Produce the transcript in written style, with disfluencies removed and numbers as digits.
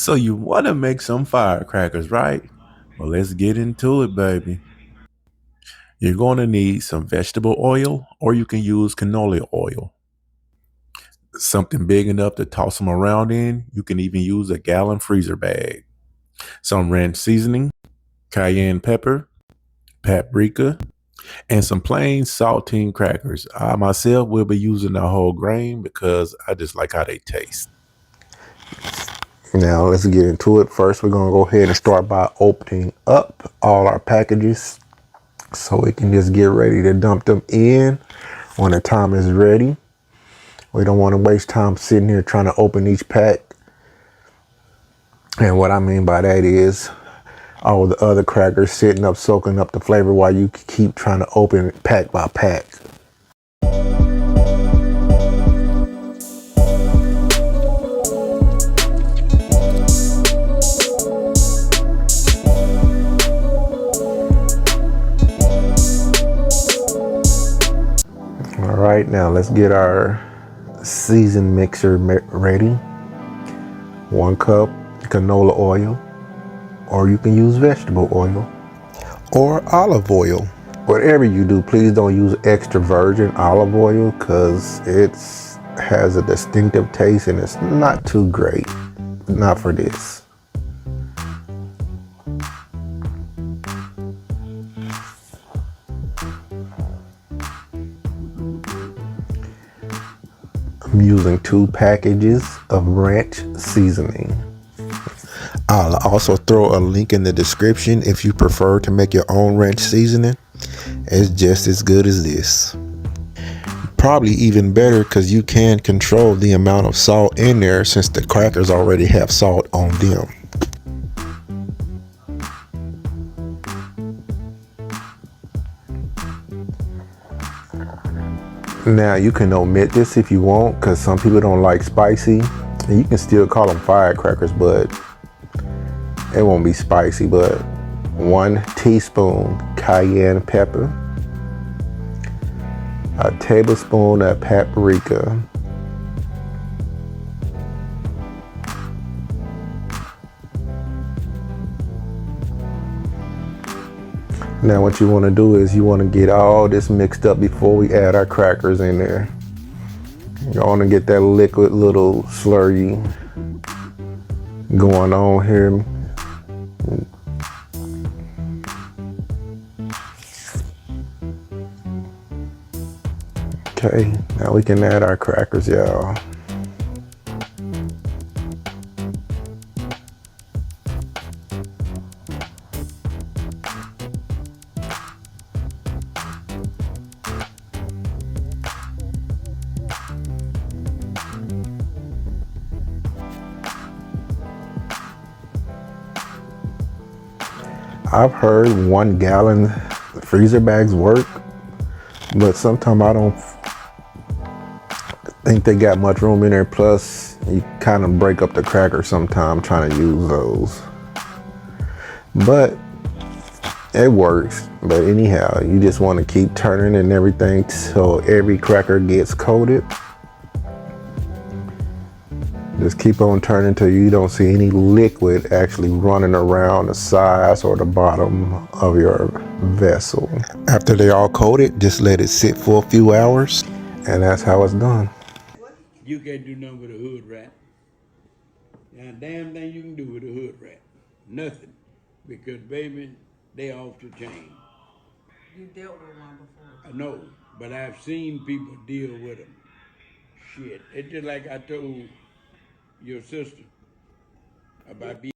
So you want to make some firecrackers, right? Well, let's get into it, baby. You're going to need some vegetable oil, or you can use canola oil. Something big enough to toss them around in. You can even use a gallon freezer bag. Some ranch seasoning, cayenne pepper, paprika, and some plain saltine crackers. I myself will be using the whole grain because I just like how they taste. Now let's get into it. First, we're going to go ahead and start by opening up all our packages so we can just get ready to dump them in when the time is ready. We don't want to waste time sitting here trying to open each pack. And what I mean by that is all the other crackers sitting up soaking up the flavor while you keep trying to open it pack by pack. All right, now let's get our seasoned mixer ready. 1 cup canola oil, or you can use vegetable oil or olive oil. Whatever you do, please don't use extra virgin olive oil because it has a distinctive taste and it's not too great. Not for this. I'm using 2 packages of ranch seasoning. I'll also throw a link in the description if you prefer to make your own ranch seasoning. It's just as good as this. Probably even better because you can control the amount of salt in there since the crackers already have salt on them. Now you can omit this if you want because some people don't like spicy. And you can still call them firecrackers, but it won't be spicy. But 1 teaspoon cayenne pepper, a tablespoon of paprika, now what you want to do is you want to get all this mixed up before we add our crackers in there. You want to get that liquid little slurry going on here. Okay, now we can add our crackers, y'all. I've heard 1 gallon freezer bags work, but sometimes I don't think they got much room in there. Plus, you kind of break up the cracker sometime trying to use those. But it works. But anyhow, you just want to keep turning and everything so every cracker gets coated. Just keep on turning until you don't see any liquid actually running around the sides or the bottom of your vessel. After they're all coated, just let it sit for a few hours, and that's how it's done. You can't do nothing with a hood rat. Now, damn thing you can do with a hood rat. Nothing. Because, baby, they off the chain. You dealt with one before. I know, but I've seen people deal with them. Shit. It's just like I told your sister about being